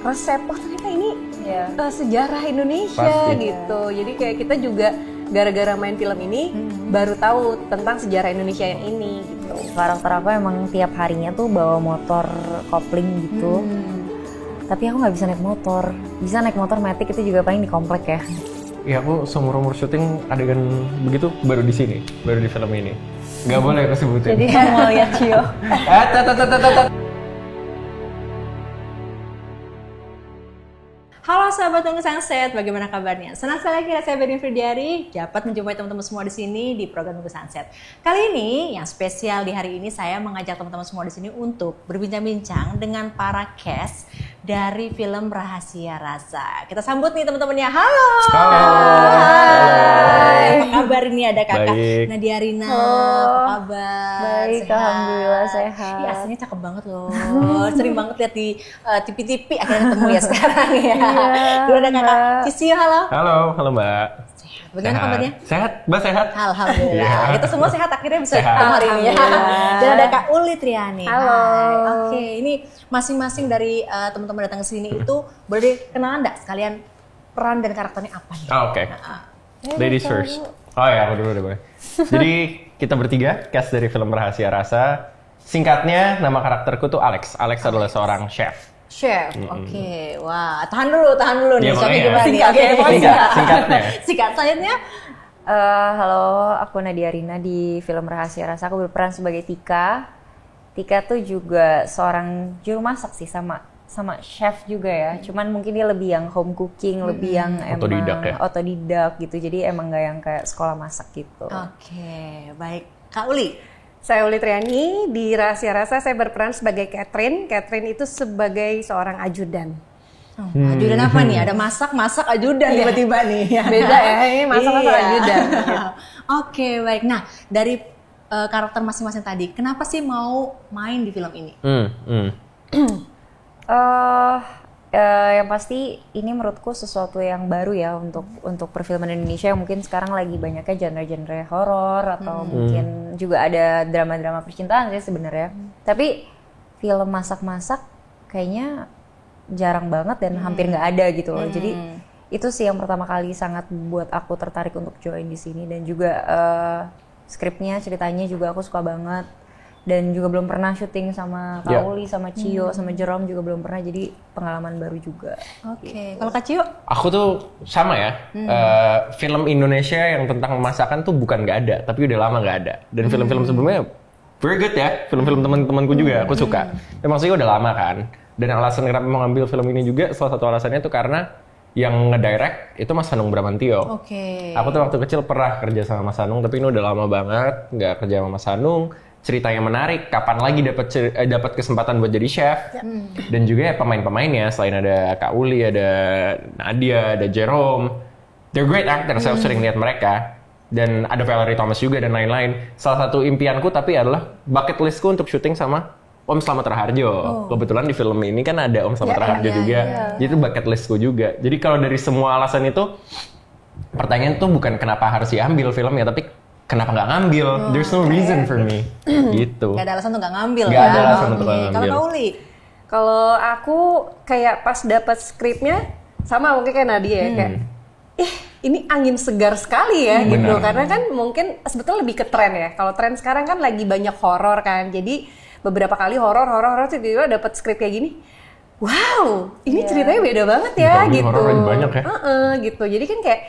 resep, wah ternyata ini sejarah Indonesia. Pasti. Gitu. Jadi kayak kita juga gara-gara main film ini baru tahu tentang sejarah Indonesia yang ini gitu. Karakter aku emang tiap harinya tuh bawa motor kopling gitu. Tapi aku nggak bisa naik motor. Bisa naik motor matic itu juga paling di komplek ya. Iya, aku seumur-umur syuting adegan begitu baru di sini, baru di film ini. Nggak boleh aku sebutin. Jadi kamu mau lihat Cio. Halo sahabat Tunggu Sunset, bagaimana kabarnya? Senang sekali akhirnya saya Beni Fridiari dapat menjumpai teman-teman semua di sini di program Tunggu Sunset. Kali ini yang spesial di hari ini saya mengajak teman-teman semua di sini untuk berbincang-bincang dengan para cast dari film Rahasia Rasa. Kita sambut nih teman-temannya. Halo. Hai. Apa kabar ini ada kakak Nadia Rina? Apa kabar? Baik, sehat. Alhamdulillah sehat. Iya, aslinya cakep banget loh. Sering banget lihat di TV-TV akhirnya ketemu ya sekarang ya. Dulu ada kakak Cicio, halo. Halo Mbak. Bagaimana kabarnya? Sehat, Mbak sehat. Alhamdulillah. Kita semua sehat akhirnya bisa ketemu hari ini ya. Dan ada Kak Uli Triani. Halo. Oke, ini masing-masing dari teman-teman datang ke sini itu boleh kenalan enggak sekalian peran dan karakternya apa nih? Oke. Ladies first. Oh ya, aku dulu deh boleh. Jadi kita bertiga cast dari film Rahasia Rasa. Singkatnya nama karakterku tuh Alex. Alex adalah seorang chef. Chef, oke. Wah, tahan dulu nih. Ya, singkatnya. Singkat selanjutnya. Halo, aku Nadia Rina di film Rahasia Rasa. Aku berperan sebagai Tika. Tika tuh juga seorang juru masak sih, sama chef juga ya. Cuman mungkin dia lebih yang home cooking, lebih yang otodidak gitu. Jadi emang gak yang kayak sekolah masak gitu. Oke, baik. Kak Uli. Saya Uli Triani, di Rahasia Rasa saya berperan sebagai Catherine. Catherine itu sebagai seorang ajudan. Ajudan apa nih? Ada masak ajudan tiba-tiba nih. Beda ya, ini masak ajudan. Oke, baik. Nah, dari karakter masing-masing tadi, kenapa sih mau main di film ini? Yang pasti ini menurutku sesuatu yang baru ya untuk perfilman Indonesia yang mungkin sekarang lagi banyaknya genre-genre horor atau mungkin juga ada drama-drama percintaan sih sebenarnya. Tapi film masak-masak kayaknya jarang banget dan hampir nggak ada gitu loh. Jadi itu sih yang pertama kali sangat buat aku tertarik untuk join di sini, dan juga skripnya, ceritanya juga aku suka banget. Dan juga belum pernah syuting sama Kak Uli, sama Cio, sama Jerome juga belum pernah, jadi pengalaman baru juga. Oke. Kalau Kak Cio? Aku tuh sama ya, film Indonesia yang tentang masakan tuh bukan nggak ada, tapi udah lama nggak ada. Dan film-film sebelumnya very good ya, film-film teman-temanku juga aku suka. Dan maksudnya udah lama kan. Dan alasan kenapa mau ngambil film ini juga, salah satu alasannya tuh karena yang ngedirect itu Mas Hanung Bramantio. Oke. Aku tuh waktu kecil pernah kerja sama Mas Hanung, tapi ini udah lama banget nggak kerja sama Mas Hanung. Ceritanya menarik, kapan lagi dapat kesempatan buat jadi chef. Dan juga ya pemain-pemainnya, selain ada Kak Uli, ada Nadia, ada Jerome, they're great actors. Saya sering lihat mereka. Dan ada Valerie Thomas juga dan lain-lain. Salah satu impianku tapi adalah bucket listku untuk syuting sama Om Slamet Raharjo. Kebetulan di film ini kan ada Om Slamet Raharjo juga. Jadi itu bucket listku juga. Jadi kalau dari semua alasan itu, pertanyaan tuh bukan kenapa harus diambil filmnya, tapi kenapa nggak ngambil? There's no reason for me. Gitu. Gak ada alasan untuk nggak ngambil. Gak ada alasan untuk nggak ngambil. Kalau Kak Uli? Kalau aku kayak pas dapat skripnya, sama mungkin kayak Nadia ya, kayak ini angin segar sekali ya gitu. Karena kan mungkin sebetulnya lebih ke tren ya. Kalau tren sekarang kan lagi banyak horor kan. Jadi beberapa kali horor tiba-tiba dapat skrip kayak gini. Wow, ini ceritanya beda banget ya gitu. Horor lagi banyak ya. Gitu. Jadi kan kayak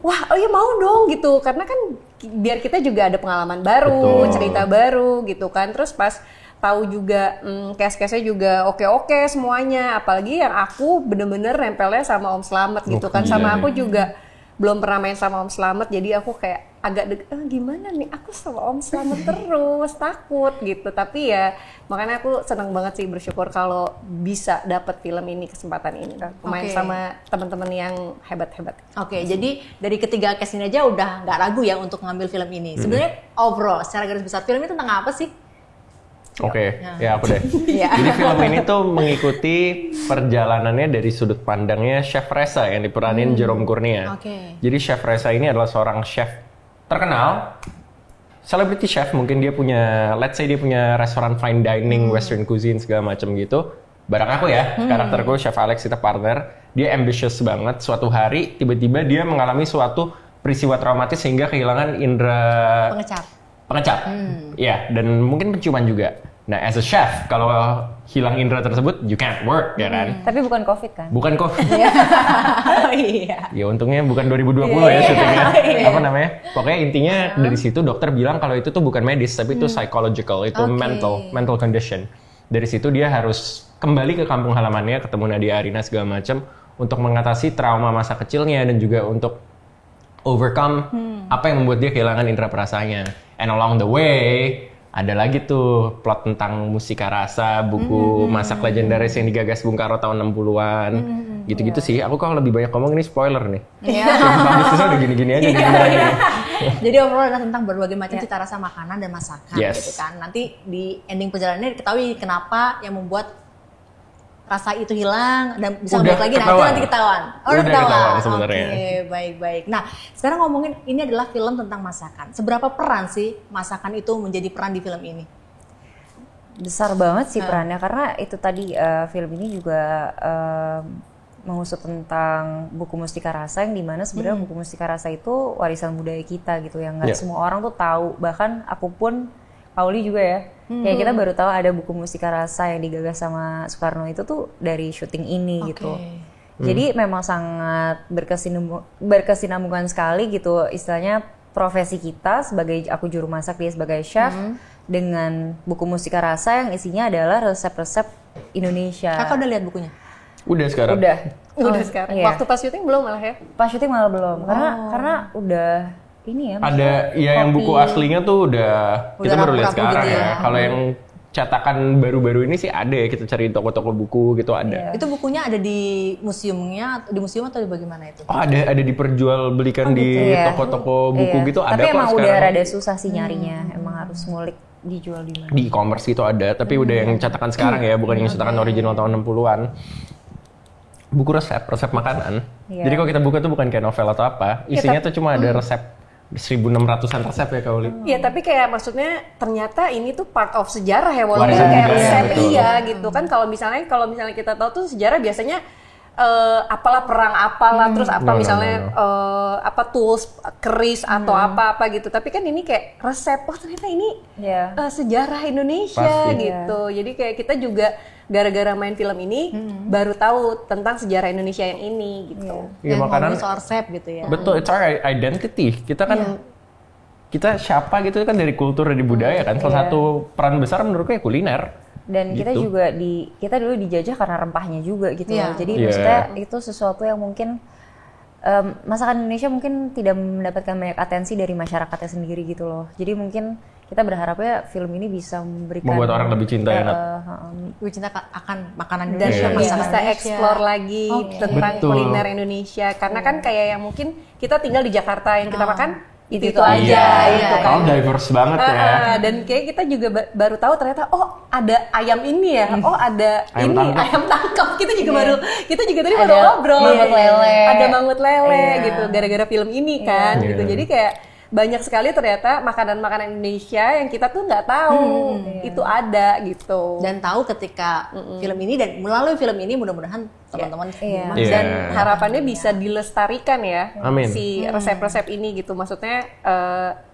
wah, oh ya mau dong gitu, karena kan biar kita juga ada pengalaman baru, cerita baru gitu kan. Terus pas tahu juga case-case-nya juga oke-oke semuanya, apalagi yang aku bener-bener nempelnya sama Om Slamet gitu kan. Sama aku juga belum pernah main sama Om Slamet, jadi aku kayak agak gimana nih, aku sama Om Slamet terus, takut gitu. Tapi ya makanya aku senang banget sih, bersyukur kalau bisa dapat film ini, kesempatan ini, main sama teman-teman yang hebat-hebat. Oke, jadi dari ketiga cast ini aja udah nggak ragu ya untuk ngambil film ini. Sebenarnya overall, secara garis besar film ini tentang apa sih? Oke, ya aku deh. Jadi film ini tuh mengikuti perjalanannya dari sudut pandangnya Chef Reza yang diperanin Jerome Kurnia. Jadi Chef Reza ini adalah seorang chef terkenal, celebrity chef. Mungkin dia punya, let's say dia punya restoran fine dining, western cuisine segala macam gitu. barang aku ya, karakterku Chef Alex kita partner, dia ambitious banget. Suatu hari tiba-tiba dia mengalami suatu peristiwa traumatis sehingga kehilangan indera pengecap. Ya, dan mungkin penciuman juga. Nah, as a chef, kalau hilang indera tersebut, you can't work, ya kan? Tapi bukan COVID kan? Bukan COVID. Oh iya. Ya untungnya bukan 2020 ya syutingnya. Apa namanya? Pokoknya intinya dari situ dokter bilang kalau itu tuh bukan medis, tapi itu psychological, itu mental condition. Dari situ dia harus kembali ke kampung halamannya, ketemu Nadia Arina segala macam untuk mengatasi trauma masa kecilnya dan juga untuk overcome apa yang membuat dia kehilangan indera perasanya. And along the way ada lagi tuh plot tentang Mustika Rasa, buku masak legendaris yang digagas Bung Karno tahun 60-an. Gitu-gitu sih. Aku kalau lebih banyak ngomong ini spoiler nih. Iya. Bisnisnya udah gini-gini aja. Gini. Jadi overall adalah tentang berbagai macam cita rasa makanan dan masakan gitu kan. Nanti di ending perjalanannya diketahui kenapa yang membuat rasa itu hilang dan bisa balik lagi. Nah, itu nanti ketahuan. Udah ketahuan sebenarnya. Oke, baik. Nah, sekarang ngomongin ini adalah film tentang masakan. Seberapa peran sih masakan itu menjadi peran di film ini? Besar banget sih perannya, karena itu tadi film ini juga mengusut tentang buku Mustika Rasa, yang dimana sebenarnya buku Mustika Rasa itu warisan budaya kita gitu, yang nggak semua orang tuh tahu. Bahkan aku pun, Pauli juga ya, kayak kita baru tahu ada buku Mustika Rasa yang digagas sama Soekarno itu tuh dari syuting ini gitu. Jadi memang sangat berkesinambungan sekali gitu, istilahnya profesi kita sebagai, aku juru masak, dia sebagai chef, dengan buku Mustika Rasa yang isinya adalah resep-resep Indonesia. Kakak udah lihat bukunya? Udah sekarang. Udah sekarang. Iya. Waktu pas syuting belum malah ya? Pas syuting malah belum, karena udah ini ya. Ada ya yang buku aslinya tuh udah kita baru lihat sekarang gitu ya. Kalau yang cetakan baru-baru ini sih ada ya, kita cari toko-toko buku gitu ada. Itu bukunya ada di museumnya, di museum atau di bagaimana itu? Oh, ada diperjualbelikan di toko-toko buku gitu, ada tapi kok emang sekarang. udah rada susah sih nyarinya, emang harus ngulik dijual di mana. Di e-commerce gitu ada, tapi udah yang cetakan sekarang ya, bukan yang cetakan original tahun 60-an. Buku resep makanan. Jadi kalau kita buka tuh bukan kayak novel atau apa, isinya tuh cuma ada resep 1.600-an resep ya Kak Uli. Iya, tapi kayak maksudnya ternyata ini tuh part of sejarah ya, walaupun Warisan kayak budaya, resep betul. iya gitu kan. Kalau misalnya kita tahu tuh sejarah biasanya apalah perang apalah terus apa misalnya apa tools keris atau apa gitu. Tapi kan ini kayak resep, oh ternyata ini sejarah Indonesia gitu. Jadi kayak kita juga gara-gara main film ini baru tahu tentang sejarah Indonesia yang ini gitu. Iya, makanan soal resep gitu ya. Betul, it's our identity. Kita kan kita siapa gitu kan dari kultur, dari budaya kan. Salah satu peran besar menurutku ya kuliner. Dan gitu. kita dulu dijajah karena rempahnya juga gitu loh. Jadi Iya. maksudnya itu sesuatu yang mungkin masakan Indonesia mungkin tidak mendapatkan banyak atensi dari masyarakatnya sendiri gitu loh. Jadi mungkin kita berharapnya film ini bisa memberikan, membuat orang lebih cinta ya, Nat. Gue cinta akan makanan Dan Indonesia, masakan bisa Indonesia. explore lagi tentang Betul. kuliner Indonesia. Karena kan kayak yang mungkin kita tinggal di Jakarta, yang kita makan itu Itu aja Iya, gitu kan. all diverse banget ya. Dan kayak kita juga baru tahu ternyata ada ayam ini ya, ada Ayam tangkap. ayam tangkap. Kita juga tadi baru ngobrol. mangut lele. Ada mangut lele gitu, gara-gara film ini kan gitu. Iya. Jadi kayak banyak sekali ternyata makanan-makanan Indonesia yang kita tuh nggak tahu itu ada gitu. Dan tahu ketika film ini, dan melalui film ini mudah-mudahan teman-teman di rumah Iya. Dan harapannya bisa dilestarikan ya. Amin. Si resep-resep ini gitu, maksudnya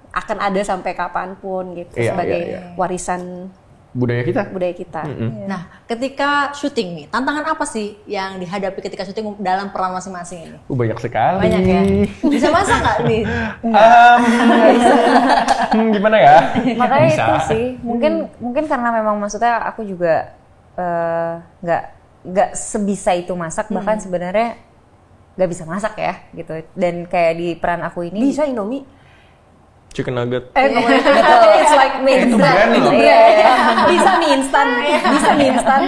akan ada sampai kapanpun gitu Iya, sebagai iya. warisan Budaya kita. kita. Nah, ketika syuting nih, tantangan apa sih yang dihadapi ketika syuting dalam peran masing-masing ini? Banyak sekali. Banyak ya. Bisa masak nggak nih? Gimana ya? Makanya Bisa. itu sih mungkin karena memang maksudnya aku juga nggak sebisa itu masak, bahkan sebenarnya nggak bisa masak ya gitu. Dan kayak di peran aku ini Bisa Indomie. Chicken nugget. It's like mie Itu instan. brand Itu loh. brand. Bisa mie instan. Bisa mie instan.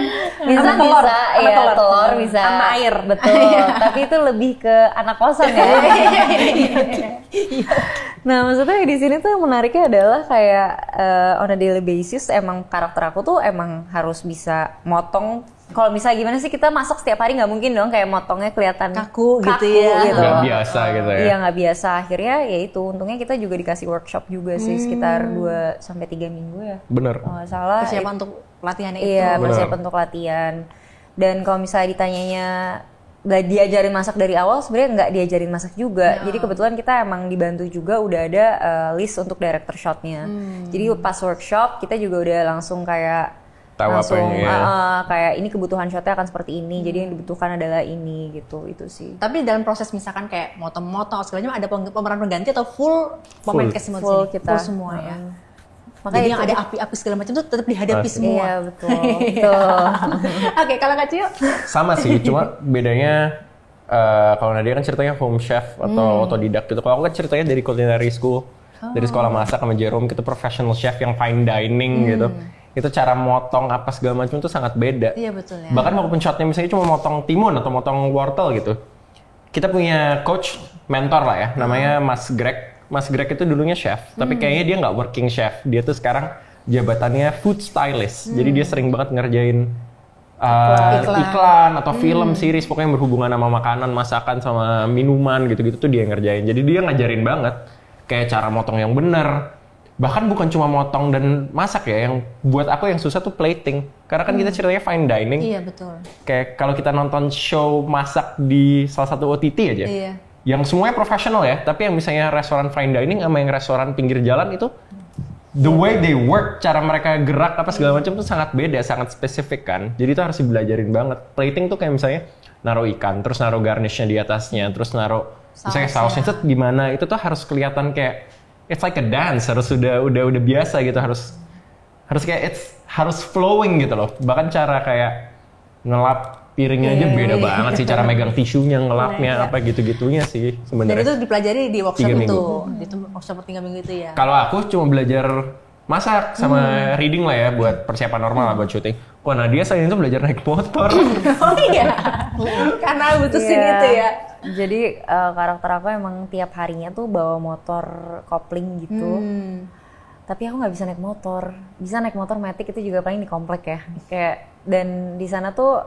bisa Sama telur. bisa Sama ya, telur bisa Sama air. betul. Tapi itu lebih ke anak kosan ya. Nah, maksudnya di sini tuh yang menariknya adalah kayak on a daily basis emang karakter aku tuh emang harus bisa motong. Kalau misalnya gimana sih, kita masak setiap hari nggak mungkin dong kayak motongnya kelihatan Kaku gitu ya. gitu. Nggak biasa gitu ya. Iya, nggak biasa. Akhirnya ya itu, untungnya kita juga dikasih workshop juga sih sekitar 2-3 minggu ya. Bener. Kalau nggak salah. Persiapan untuk latihannya itu. Iya, Benar. persiapan untuk latihan. Dan kalau misalnya ditanyanya diajarin masak dari awal, sebenarnya nggak diajarin masak juga. Jadi kebetulan kita emang dibantu juga udah ada list untuk director shotnya. Jadi pas workshop kita juga udah langsung kayak Tahu apa ini ya. Kayak ini kebutuhan shotnya akan seperti ini. Jadi yang dibutuhkan adalah ini gitu. Itu sih. Tapi dalam proses misalkan kayak motong-motong segalanya ada pemeran pengganti atau full pemain cast semua Full di sini? kita. Full semua ya. Makanya Jadi yang itu- ada api-api segala macam tuh tetap dihadapi semua. Iya betul. Betul. Oke, kalau Kak Cio? Sama sih, cuma bedanya kalau Nadia kan ceritanya home chef atau otodidak gitu. Kalau aku kan ceritanya dari culinary school, dari sekolah masak sama Jerome, kita professional chef yang fine dining gitu. Itu cara motong apa segala macam itu sangat beda. Iya betul ya. Bahkan walaupun shotnya misalnya cuma motong timun atau motong wortel gitu. Kita punya coach, mentor lah ya, namanya Mas Greg. Mas Greg itu dulunya chef, tapi kayaknya dia nggak working chef. Dia tuh sekarang jabatannya food stylist. Jadi dia sering banget ngerjain iklan atau film, series, pokoknya yang berhubungan sama makanan, masakan, sama minuman gitu-gitu tuh dia yang ngerjain. Jadi dia ngajarin banget kayak cara motong yang benar. Bahkan bukan cuma motong dan masak ya, yang buat aku yang susah tuh plating. Karena kan kita ceritanya fine dining. Iya betul. Kayak kalau kita nonton show masak di salah satu OTT aja. Iya. Yang semuanya profesional ya, tapi yang misalnya restoran fine dining sama yang restoran pinggir jalan itu the way they work, cara mereka gerak apa segala macam tuh sangat beda, sangat spesifik kan. Jadi itu harus dibelajarin banget. Plating tuh kayak misalnya naruh ikan, terus naruh garnishnya di atasnya, terus naruh misalnya sausnya tuh gimana, itu tuh harus kelihatan kayak it's like a dance, harus udah biasa gitu, harus kayak harus flowing gitu loh. Bahkan cara kayak ngelap piringnya aja beda banget sih, cara megang tisunya, ngelapnya apa gitu-gitunya sih Dan sebenarnya. itu dipelajari di workshop 3 itu. minggu. Itu workshop 3 minggu itu ya. Kalau aku cuma belajar masak sama reading lah ya buat persiapan normal lah buat syuting. Wah, Nadia selain itu belajar naik motor. Oh iya. Karena butuh scene Iya. itu ya. Jadi karakter aku emang tiap harinya tuh bawa motor kopling gitu. Tapi aku nggak bisa naik motor. Bisa naik motor matic itu juga paling di komplek ya. Kayak dan di sana tuh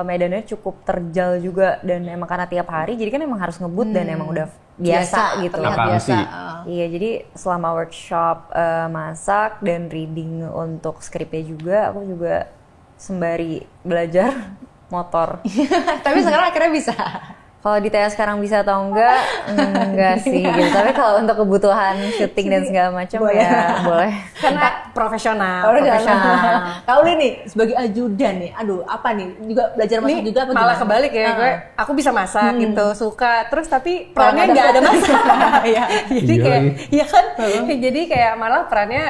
medannya cukup terjal juga dan emang karena tiap hari jadi kan emang harus ngebut dan emang udah biasa gitu. terlihat Vakansi. biasa. Iya, jadi selama workshop masak dan reading untuk skripnya juga, aku juga sembari belajar motor. Tapi sekarang akhirnya bisa. Kalau ditanya sekarang bisa atau enggak sih gitu. Tapi kalau untuk kebutuhan syuting dan segala macam ya boleh. Karena profesional. Kau nih sebagai ajudan nih, aduh apa nih juga belajar masak Ini juga apa malah gimana? kebalik ya, gue aku bisa masak gitu, suka. Terus tapi perannya Nggak nggak ada ada masak. Iya. Jadi Iya, kayak, iya. ya kan? Jadi kayak malah perannya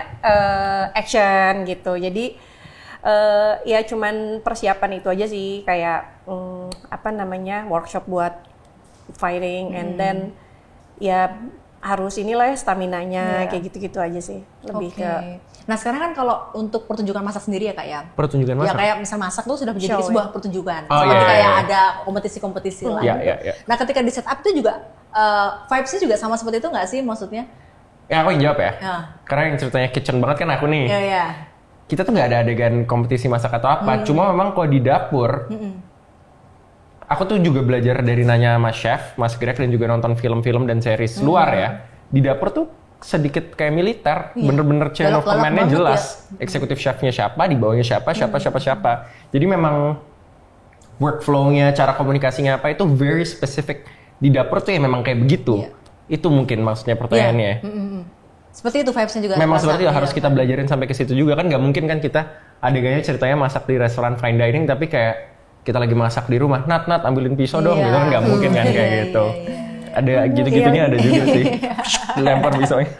action gitu. Jadi ya cuman persiapan itu aja sih, kayak apa namanya, workshop buat fighting, and then ya harus inilah ya staminanya, kayak gitu-gitu aja sih. Lebih Oke. ke Nah sekarang kan kalau untuk pertunjukan masak sendiri ya Kak ya? Pertunjukan Ya masak. kayak misal masak tuh sudah menjadi Show, sebuah pertunjukan. Oh, Seperti iya, iya, kayak iya. ada kompetisi-kompetisi lah. Iya, gitu. iya, iya. Nah ketika di setup itu juga vibes-nya juga sama seperti itu nggak sih maksudnya? Ya aku yang jawab ya. Ya. Karena yang ceritanya kitchen banget kan aku nih. Iya iya. Kita tuh nggak ada adegan kompetisi masak atau apa. Cuma memang kalau di dapur, aku tuh juga belajar dari nanya sama chef, Mas Greg, dan juga nonton film-film dan series luar ya. Di dapur tuh sedikit kayak militer, bener-bener chain of Galak-galak command-nya banget jelas. Eksekutif chefnya siapa, di bawahnya siapa. Jadi memang workflow-nya, cara komunikasinya apa itu very specific. Di dapur tuh ya memang kayak begitu. Itu mungkin maksudnya pertanyaannya. Seperti itu vibes-nya juga. Memang terasa. seperti itu, harus Iya. kita belajarin sampai ke situ juga kan. Nggak mungkin kan kita adegannya ceritanya masak di restoran fine dining tapi kayak kita lagi masak di rumah, Nat ambilin pisau dong, gitu kan nggak mungkin kan kayak gitu. Ada gitu-gitunya ada juga sih. Lempar pisaunya.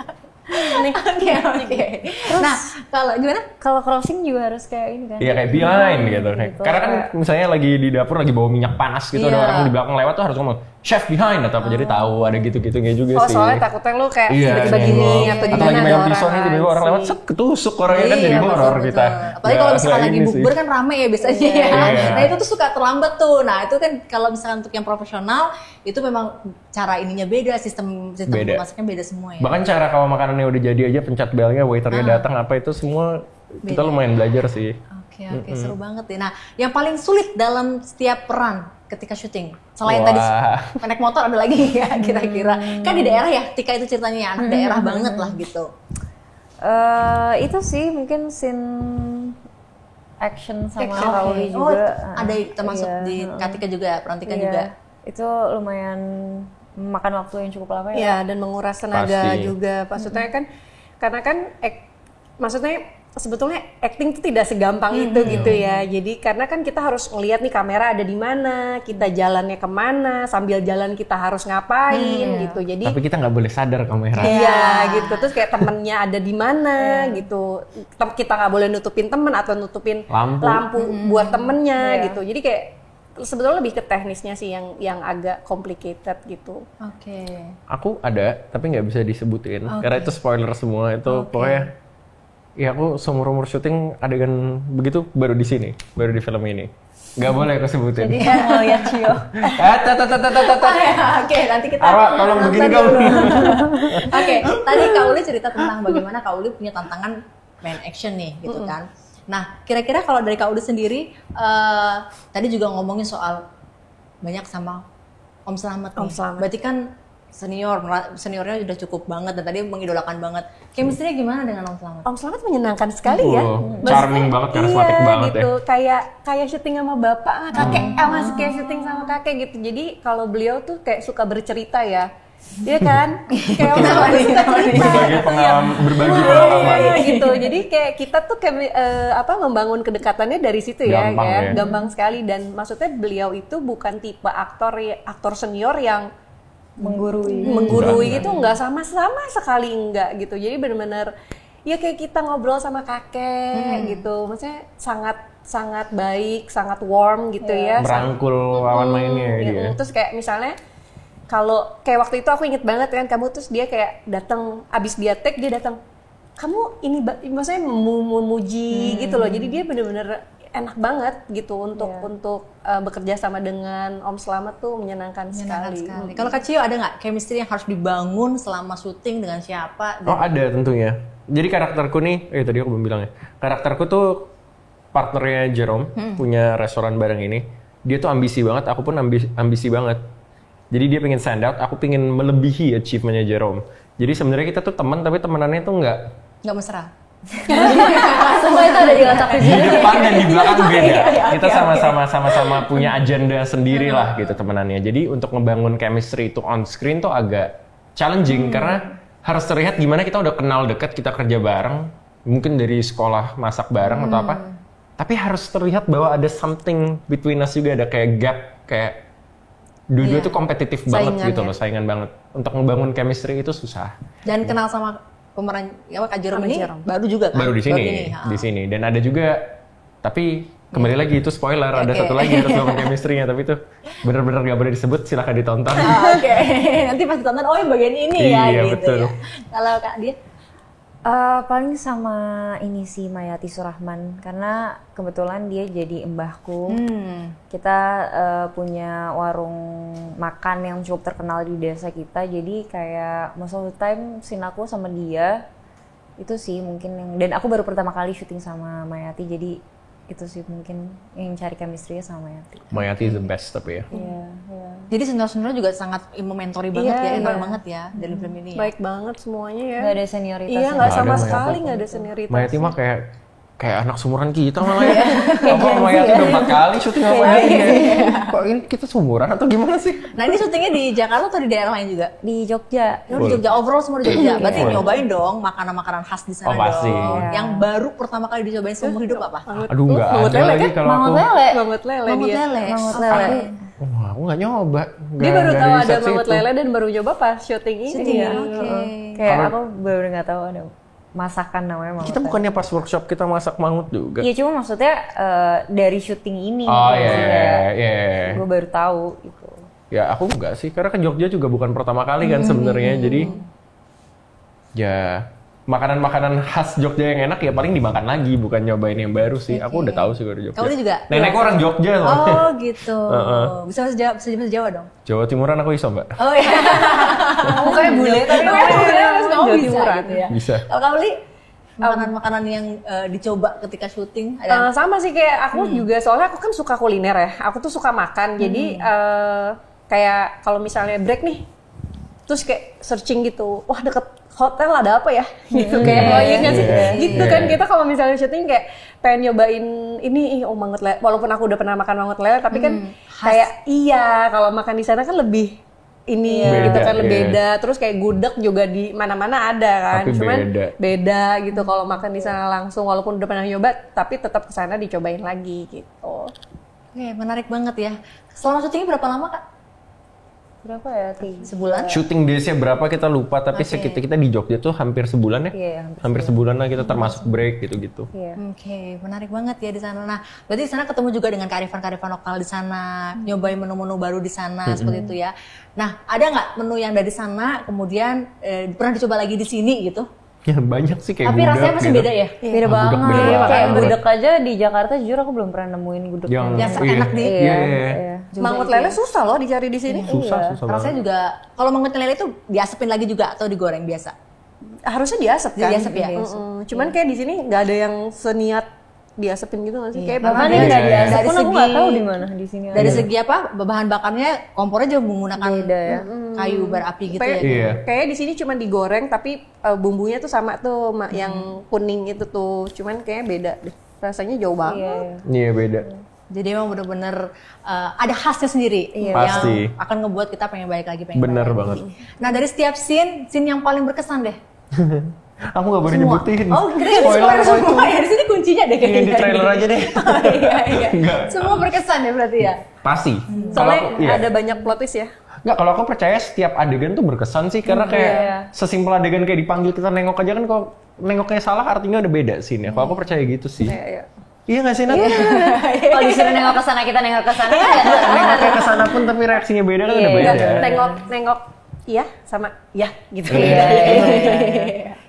Oke. Nah kalau gimana? Kalau crossing juga harus kayak ini kan. Iya kayak behind gitu. Karena kan misalnya lagi di dapur lagi bawa minyak panas gitu, ada Iya. orang di belakang lewat tuh harus ngomong chef behind atau apa, jadi tahu ada gitu-gitunya juga oh sih. soalnya takutnya lu kayak Iya, tiba-tiba gini nyenggol. atau Atau gimana, lagi ada megang orang pisau nih tiba-tiba orang lewat, set ketusuk orangnya kan jadi Iya, horor betul, kita. betul. Apalagi kalau misalkan Nggak lagi ini bukber sih. kan rame ya biasanya ya. Iya. Nah itu tuh suka terlambat tuh. Nah itu kan kalau misalkan untuk yang profesional itu memang cara ininya beda, sistem Beda. masaknya beda semua ya. Bahkan cara kalau makanannya udah jadi aja pencet belnya, waiternya datang apa itu semua kita lumayan belajar sih. Oke, seru banget deh. Nah, yang paling sulit dalam setiap peran ketika syuting, selain tadi Wah. naik motor ada lagi ya kira-kira. Kan di daerah ya, Tika itu ceritanya ya, anak daerah banget lah gitu. Itu sih mungkin scene action sama Action. Kauli Oh, juga. ada termasuk Iya, di Katika juga, Perantika juga. Itu lumayan makan waktu yang cukup lama ya. Ya, dan menguras tenaga Pasti. juga. Maksudnya kan, karena kan, maksudnya sebetulnya acting itu tidak segampang itu gitu ya. Jadi karena kan kita harus ngelihat nih kamera ada di mana, kita jalannya kemana, sambil jalan kita harus ngapain gitu. Jadi Tapi kita nggak boleh sadar kamera. iya gitu. Terus kayak temennya ada di mana gitu. Kita nggak boleh nutupin temen atau nutupin Lampu. buat temennya gitu. Jadi kayak sebetulnya lebih ke teknisnya sih yang agak complicated gitu. Oke. Aku ada, tapi nggak bisa disebutin karena itu spoiler semua. Itu pokoknya, ya aku seumur-umur syuting adegan begitu baru di sini, baru di film ini. Nggak boleh aku sebutin. Jadi mau lihat Cio. Oke, nanti kita Arwa, tolong begini dong. Oke, tadi Kak Uli cerita tentang bagaimana Kak Uli punya tantangan main action nih, gitu kan. Nah, kira-kira kalau dari Kak Uli sendiri, tadi juga ngomongin soal banyak sama Om Slamet nih. Om Slamet. Berarti kan seniornya udah cukup banget dan tadi mengidolakan banget. Chemistry-nya gimana dengan Om Slamet? Om Slamet menyenangkan sekali ya. Charming banget, karismatik iya, banget gitu. Kayak syuting sama bapak, kakek, masih kayak syuting sama kakek gitu. Jadi kalau beliau tuh kayak suka bercerita ya. Iya kan? Kayak Om Slamet tuh suka cerita. Berbagi pengalaman, berbagi pengalaman. Iya gitu. Jadi kayak kita tuh membangun kedekatannya dari situ ya, Gampang ya. gampang sekali. Dan maksudnya beliau itu bukan tipe aktor senior yang menggurui gitu, nggak sama sekali enggak gitu. Jadi benar-benar ya kayak kita ngobrol sama kakek gitu. Maksudnya sangat baik, sangat warm gitu ya. Merangkul lawan mainnya dia. Terus kayak misalnya kalau kayak waktu itu aku inget banget kan, kamu terus dia kayak datang abis dia take, dia datang, kamu ini maksudnya memuji gitu loh. Jadi dia bener-bener enak banget gitu untuk bekerja sama dengan Om Slamet tuh menyenangkan sekali. Kalau Kak Cio ada nggak chemistry yang harus dibangun selama syuting dengan siapa? Oh ada tentunya. Jadi karakterku nih, tadi aku belum bilang ya. Karakterku tuh partnernya Jerome, punya restoran bareng ini. Dia tuh ambisi banget, aku pun ambisi banget. Jadi dia pengen stand out, aku pengen melebihi achievementnya Jerome. Jadi sebenarnya kita tuh teman, tapi temenannya tuh nggak mesra. Semua itu ada di otak di depan dan di belakang beda. Kita sama-sama punya agenda sendiri lah gitu temenannya. Jadi untuk ngebangun chemistry itu on screen tuh agak challenging karena harus terlihat gimana kita udah kenal deket, kita kerja bareng, mungkin dari sekolah masak bareng atau apa. Tapi harus terlihat bahwa ada something between us juga, ada kayak gap, kayak dua-dua tuh kompetitif banget gitu loh, saingan banget. Untuk ngebangun chemistry itu susah. Dan kenal sama pemeran Kak Jerome ini baru juga kan? Baru di sini. Dan ada juga, tapi kembali lagi itu spoiler, ada satu lagi harus bangun chemistry-nya, tapi itu benar-benar nggak boleh disebut, silahkan ditonton. Oke. Nanti pas ditonton, oh yang bagian ini ya iya, gitu betul. ya. Kalau Kak dia? Paling sama ini sih Mayati Surahman, karena kebetulan dia jadi mbahku. Kita punya warung makan yang cukup terkenal di desa kita, jadi kayak most of the time scene aku sama dia itu sih mungkin yang, dan aku baru pertama kali syuting sama Mayati, jadi itu sih mungkin yang cari chemistry-nya sama Mayati. Mayati is the best tapi ya. Iya. Jadi senior-senior juga sangat mementori banget ya, enak banget ya dalam film ini. Baik banget semuanya ya. Nggak ada senioritas. Iya, nggak sama Nggak ada sekali nggak ada senioritas. Mayati mah kayak anak sumuran kita malah ya. Apa Mayati udah 4 kali syuting sama Mayati ya. Kok ini kita sumuran atau gimana sih? Nah ini syutingnya di Jakarta atau di daerah lain juga? Di Jogja. Di Jogja, overall semua di Jogja. Berarti nyobain dong makanan-makanan khas di sana pasti. dong. Yang baru pertama kali dicobain seumur hidup apa? Aduh nggak Mangut ada lele lagi kan? kalau aku. Mangut lele dia. Mangut lele. Wah, aku nggak nyoba. Dia baru tahu ada research mangut itu. lele dan baru nyoba pas syuting ini. Iya. Oke. Kayak aku baru nggak tahu ada masakan namanya mangut. Kita bukannya pas workshop kita masak mangut juga? Iya, cuma maksudnya dari syuting ini. Oh iya. Gue baru tahu gitu. Ya aku enggak sih, karena ke Jogja juga bukan pertama kali kan sebenarnya. Jadi ya makanan-makanan khas Jogja yang enak ya paling dimakan lagi, bukan nyobain yang baru sih. Aku udah tahu sih kalau di Jogja. Kamu juga? Nenekku orang Jogja loh. Oh gitu. Bisa bahasa Jawa dong? Jawa Timuran aku iso, Mbak. Oh iya. Mukanya bule tapi kamu bisa gitu ya. Bisa. Kalau kamu Li, makanan-makanan yang dicoba ketika syuting ada? Sama sih kayak aku juga, soalnya aku kan suka kuliner ya. Aku tuh suka makan. Jadi kayak kalau misalnya break nih, terus kayak searching gitu, wah deket hotel ada apa ya? Gitu kayak, oh iya nggak sih? Gitu kan kita kalau misalnya syuting kayak pengen nyobain ini mangut lele. Walaupun aku udah pernah makan mangut lele, tapi kan kayak kalau makan di sana kan lebih ini gitu kan lebih beda. Terus kayak gudeg juga di mana-mana ada kan. Tapi cuman beda gitu kalau makan di sana langsung walaupun udah pernah nyoba tapi tetap kesana dicobain lagi gitu. Oke, menarik banget ya. Selama syutingnya berapa lama, Kak? Berapa ya? Sebulan? Shooting days-nya berapa kita lupa, tapi kita di Jogja tuh hampir sebulan ya. Iya, hampir sebulan lah kita termasuk break gitu-gitu. Iya. Oke, menarik banget ya di sana. Nah, berarti di sana ketemu juga dengan kearifan-kearifan lokal di sana, nyobain menu-menu baru di sana seperti itu ya. Nah, ada nggak menu yang dari sana kemudian pernah dicoba lagi di sini gitu? Ya banyak sih kayak Tapi gudeg rasanya pasti gitu. beda ya? Beda gudeg banget. beda banget. Kayak gudeg aja di Jakarta jujur aku belum pernah nemuin gudeg Yang enak nih. Iya. Mangut lele susah loh dicari di sini. Susah Rasanya banget. juga, kalau mangut lele itu diasepin lagi juga atau digoreng biasa? Harusnya diasep kan? Diasep ya? Cuman kayak di sini nggak ada yang seniat diasepin gitu nggak sih? Kayak Bahkan bahkan ini nggak dari diasap pun aku nggak segi- tahu di mana di sini. Dari segi apa? Bahan bakarnya kompornya juga menggunakan Beda ya. kayu berapi gitu ya? Iya. Kayaknya di sini cuma digoreng tapi bumbunya tuh sama tuh yang kuning itu tuh. Cuman kayaknya beda deh. Rasanya jauh banget. Iya beda. Jadi emang bener-bener ada khasnya sendiri Pasti. yang akan ngebuat kita pengen balik lagi, pengen Bener balik banget. lagi. Nah dari setiap scene yang paling berkesan deh. Aku nggak boleh nyebutin. Oh, keren Spoiler kalau itu. semua ya. Di sini kuncinya deh Yang di kayaknya. trailer aja deh. Oh, iya. Semua berkesan ya berarti ya. Pasti. Kalau Soalnya aku, iya. ada banyak plot twist ya. Nggak, kalau aku percaya setiap adegan tuh berkesan sih karena kayak sesimpel adegan kayak dipanggil kita nengok aja kan kalau nengoknya salah artinya udah beda sih ya. Kalau aku percaya gitu sih. Iya nggak sih Nat? Kalau disuruh nengok ke sana kita nengok ke sana. Nengoknya ke sana pun tapi reaksinya beda kan udah beda. Nengok iya sama iya gitu.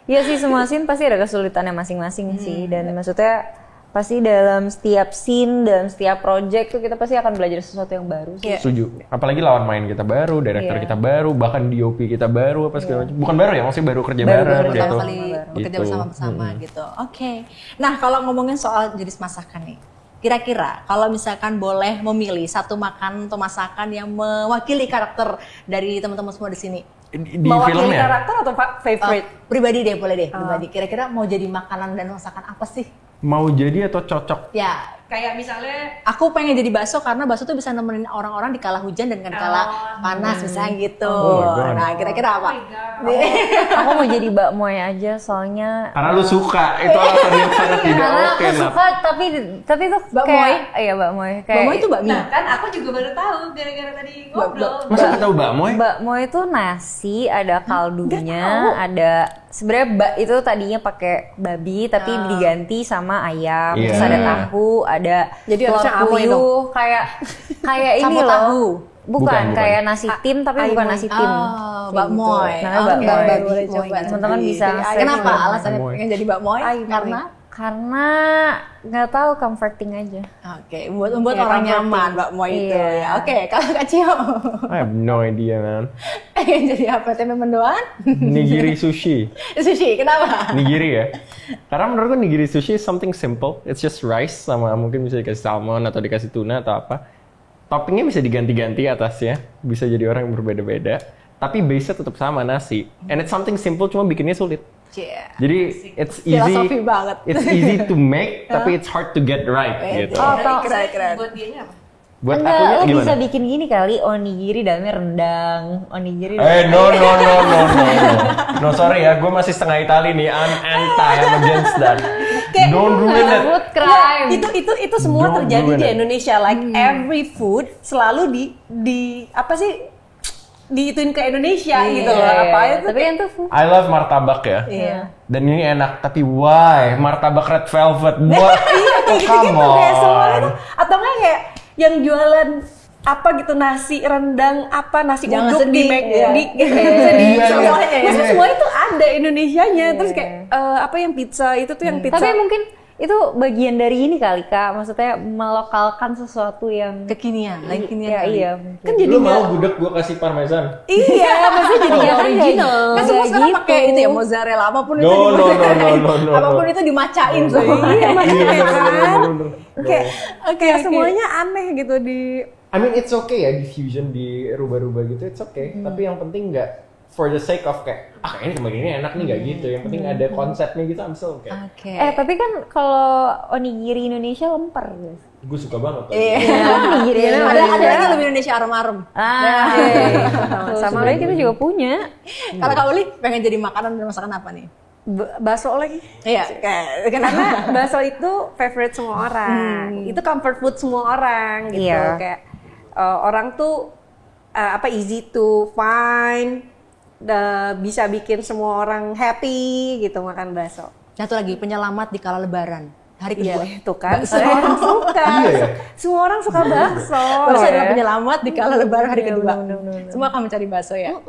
Iya sih semua scene pasti ada kesulitannya masing-masing sih dan maksudnya pasti dalam setiap scene, dalam setiap project tuh kita pasti akan belajar sesuatu yang baru sih. Setuju. Apalagi lawan main kita baru, director kita baru, bahkan DOP kita baru apa segala macam. Bukan baru ya, maksudnya baru kerja bareng Pertama gitu. kali bekerja Gitu. bersama-sama gitu. Oke. Nah kalau ngomongin soal jenis masakan nih. Kira-kira kalau misalkan boleh memilih satu makanan atau masakan yang mewakili karakter dari teman-teman semua di sini. Di Mewakili filmnya. karakter atau favorite? Pribadi deh, boleh deh. Pribadi. Kira-kira mau jadi makanan dan masakan apa sih? Mau jadi atau cocok? Ya, Kayak misalnya aku pengen jadi bakso karena bakso tuh bisa nemenin orang-orang di kala hujan dan di kala panas misalnya gitu. Oh my God. Nah, kira-kira apa? Aku mau jadi Mbak Moy aja soalnya Karena lu suka, itu alasan yang sangat tidak karena oke aku Nat. suka tapi tuh Mbak kayak Moy? iya Mbak Moy kayak Mbak Moy itu bakmi. Nah, kan aku juga baru tahu gara-gara tadi ngobrol. Masa nggak tahu Mbak Moy? Mbak Moy itu nasi, ada kaldunya, ada sebenarnya itu tadinya pakai babi tapi diganti sama ayam, Iya. terus ada tahu, ada Jadi telur harusnya amoy puyuh, kayak ini Campur loh. tahu. Bukan, Bukan. kayak nasi tim tapi bukan nasi tim. Oh, Kayak Mbak gitu. Moy. Namanya Mbak Oke, Moy. boleh coba. Teman-teman bisa search Kenapa lah. alasannya Moy. pengen jadi Mbak Moy? Karena nggak tahu comforting aja. Oke, membuat Iya, orang comforting. nyaman Mbak Moy itu Iya. ya. Oke, kalau Kak Cio I have no idea man. pengen jadi apa? Tempe mendoan? Nigiri sushi. Sushi, kenapa? Nigiri ya. Karena menurutku nigiri sushi is something simple. It's just rice sama mungkin bisa dikasih salmon atau dikasih tuna atau apa. Toppingnya bisa diganti-ganti atasnya. Bisa jadi orang yang berbeda-beda. Tapi base-nya tetap sama nasi. And it's something simple cuma bikinnya sulit. Yeah. Jadi it's easy. Filosofi banget. It's easy to make tapi it's hard to get right gitu. Keren. Buat dianya apa? Buat Enggak, akunya lo gimana? bisa bikin gini kali, onigiri dalamnya rendang, onigiri No. No sorry ya, gue masih setengah Itali nih. I'm against that. Don't ruin it. food crime. Itu semua Don't terjadi ruin di it. Indonesia. Like every food selalu di apa sih diituin ke Indonesia gitu loh. Apa itu? Tapi yang tuh I love martabak ya. Iya. Dan ini enak, tapi why? Martabak red velvet. What? Iya kayak Oh, gitu-gitu come kayak semua on. itu atau enggak kayak yang jualan apa gitu nasi rendang apa nasi Jangan uduk sedih, di McD iya. gitu Iya, semuanya iya. maksudnya semua itu ada Indonesianya terus kayak apa yang pizza itu tuh yang pizza tapi mungkin itu bagian dari ini kali Kak, maksudnya melokalkan sesuatu yang Kekinian, lagi kekinian. ya, kali. iya. kan jadi Lu mau nggak gudeg gue kasih parmesan? iya maksudnya jadi nggak kan original Kan semua sekarang gitu. pakai itu ya mozzarella apapun itu No. dimaccain. Apapun itu dimacain semua. iya makanya kan Bener. kayak kayak semuanya aneh gitu di I mean it's okay ya diffusion di rubah-rubah gitu, it's okay. Tapi yang penting nggak for the sake of kayak kayaknya tempat ini enak nih gak gitu. Yang penting ada konsepnya gitu, I'm still kayak. Oke. Tapi kan kalau onigiri Indonesia lemper, guys. Gue suka banget. Onigiri Ada lagi lebih Indonesia arum-arum. Sama kita juga punya. Kalau Kak Uli pengen jadi makanan dan masakan apa nih? Bakso lagi. Iya. Karena bakso itu favorite semua orang. Itu comfort food semua orang gitu. Iya. Kayak orang tuh easy to find, bisa bikin semua orang happy gitu makan bakso. Satu lagi, penyelamat di kala lebaran. Hari kedua. Iya, itu kan semua orang suka. Semua orang suka bakso. Bakso adalah penyelamat di kala lebaran hari kedua. Semua akan mencari bakso ya.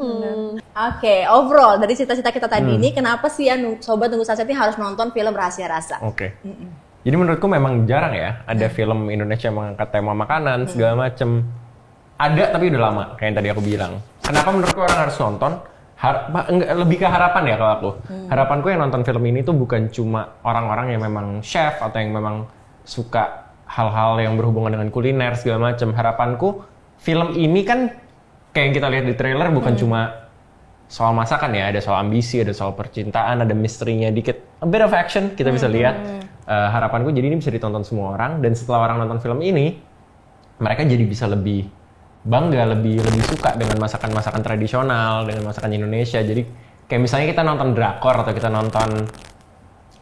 Oke, overall dari cita-cita kita tadi ini, kenapa sih ya Sobat Nunggu Sunset ini harus nonton film Rahasia Rasa? Oke. Jadi menurutku memang jarang ya ada film Indonesia yang mengangkat tema makanan segala macem. Ada tapi udah lama kayak yang tadi aku bilang. Kenapa menurutku orang harus nonton? Lebih ke harapan ya kalau aku. Harapanku yang nonton film ini tuh bukan cuma orang-orang yang memang chef atau yang memang suka hal-hal yang berhubungan dengan kuliner segala macam. Harapanku film ini kan kayak yang kita lihat di trailer bukan cuma soal masakan ya, ada soal ambisi, ada soal percintaan, ada misterinya dikit, a bit of action kita bisa lihat. Harapanku jadi ini bisa ditonton semua orang, dan setelah orang nonton film ini mereka jadi bisa lebih bangga, lebih suka dengan masakan-masakan tradisional, dengan masakan Indonesia. Jadi kayak misalnya kita nonton drakor atau kita nonton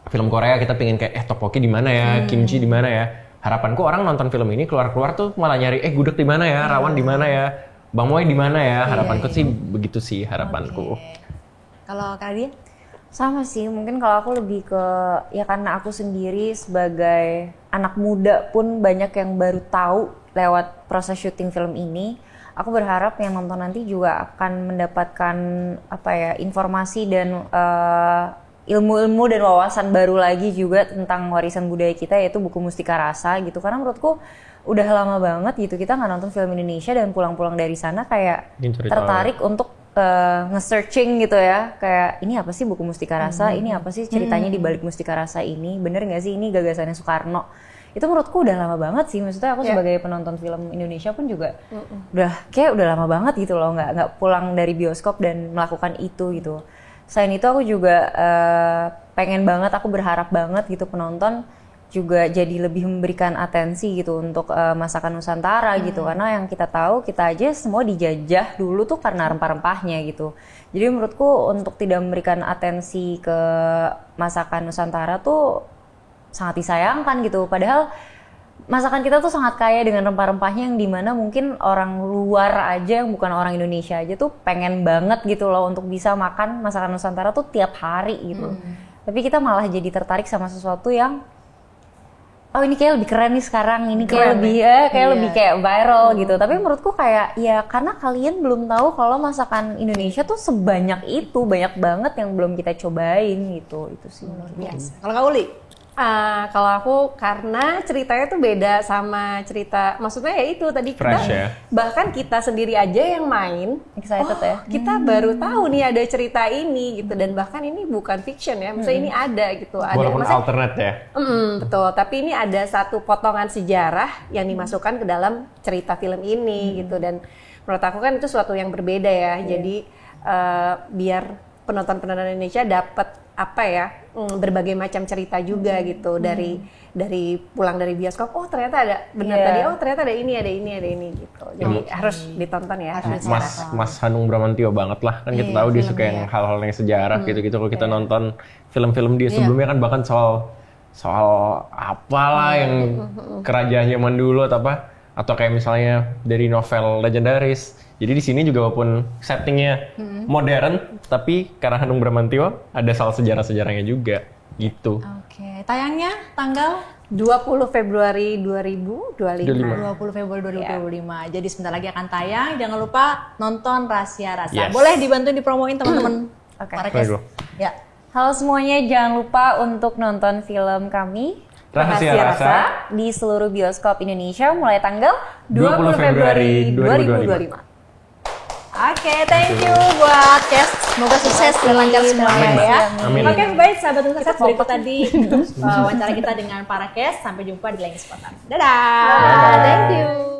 film Korea, kita pengen kayak tteokbokki di mana ya, kimchi di mana ya. Harapanku orang nonton film ini keluar tuh malah nyari gudeg di mana ya, rawon di mana ya, Bang Moy di mana ya. Harapanku sih begitu sih harapanku. Kalau Kak Dia? Sama sih, mungkin kalau aku lebih ke ya karena aku sendiri sebagai anak muda pun banyak yang baru tahu lewat proses syuting film ini. Aku berharap yang nonton nanti juga akan mendapatkan informasi dan ilmu-ilmu dan wawasan baru lagi juga tentang warisan budaya kita, yaitu buku Mustika Rasa gitu. Karena menurutku udah lama banget gitu kita nggak nonton film Indonesia, dan pulang-pulang dari sana kayak tertarik untuk nge-searching gitu ya, kayak ini apa sih buku Mustika Rasa, ini apa sih ceritanya di balik Mustika Rasa ini, bener nggak sih ini gagasannya Soekarno. Itu menurutku udah lama banget sih, maksudnya aku sebagai penonton film Indonesia pun juga udah lama banget gitu loh, nggak pulang dari bioskop dan melakukan itu gitu. Selain itu aku juga pengen banget, aku berharap banget gitu penonton juga jadi lebih memberikan atensi gitu untuk masakan Nusantara gitu, karena yang kita tahu kita aja semua dijajah dulu tuh karena rempah-rempahnya gitu. Jadi menurutku untuk tidak memberikan atensi ke masakan Nusantara tuh sangat disayangkan gitu. Padahal masakan kita tuh sangat kaya dengan rempah-rempahnya yang dimana mungkin orang luar aja yang bukan orang Indonesia aja tuh pengen banget gitu loh untuk bisa makan masakan Nusantara tuh tiap hari gitu. Tapi kita malah jadi tertarik sama sesuatu yang ini kayak lebih keren nih sekarang, ini kayak lebih kayak viral gitu. Tapi menurutku kayak ya karena kalian belum tahu kalau masakan Indonesia tuh sebanyak itu, banyak banget yang belum kita cobain gitu. Itu sih luar biasa. Kalau Kak Uli? Kalau aku karena ceritanya tuh beda sama cerita, maksudnya ya itu tadi fresh, kita, ya? bahkan kita sendiri aja yang main excited ya. Kita baru tahu nih ada cerita ini gitu, dan bahkan ini bukan fiction ya, maksudnya ini ada gitu. Walaupun alternate ya. Betul, tapi ini ada satu potongan sejarah yang dimasukkan ke dalam cerita film ini gitu, dan menurut aku kan itu suatu yang berbeda ya. Jadi biar penonton-penonton Indonesia dapat berbagai macam cerita juga gitu, dari pulang dari bioskop, ternyata ada tadi, ternyata ada ini gitu. Jadi harus ditonton ya. Mas Hanung Bramantyo banget lah, kan kita tahu dia suka yang hal-hal yang sejarah gitu-gitu. Kalau kita nonton film-film dia sebelumnya kan bahkan soal apalah yang kerajaan zaman dulu atau kayak misalnya dari novel legendaris. Jadi di sini juga walaupun settingnya modern, tapi karena Hanung Bramantyo ada soal sejarah-sejarahnya juga gitu. Oke, tayangnya tanggal 20 Februari 2025. 20 Februari 2025. Jadi sebentar lagi akan tayang. Jangan lupa nonton Rahasia Rasa. Boleh dibantuin dipromoin teman-teman para guys. Ya. Halo semuanya, jangan lupa untuk nonton film kami Rahasia Rasa di seluruh bioskop Indonesia mulai tanggal 20 Februari 2025. Oke, thank you buat Kes. Semoga sukses dan lancar semuanya ya. Amin. Oke, baik sahabat Nusantara, berikut tadi wawancara kita dengan para Kes. Sampai jumpa di lain kesempatan. Dadah. Bye. Thank you.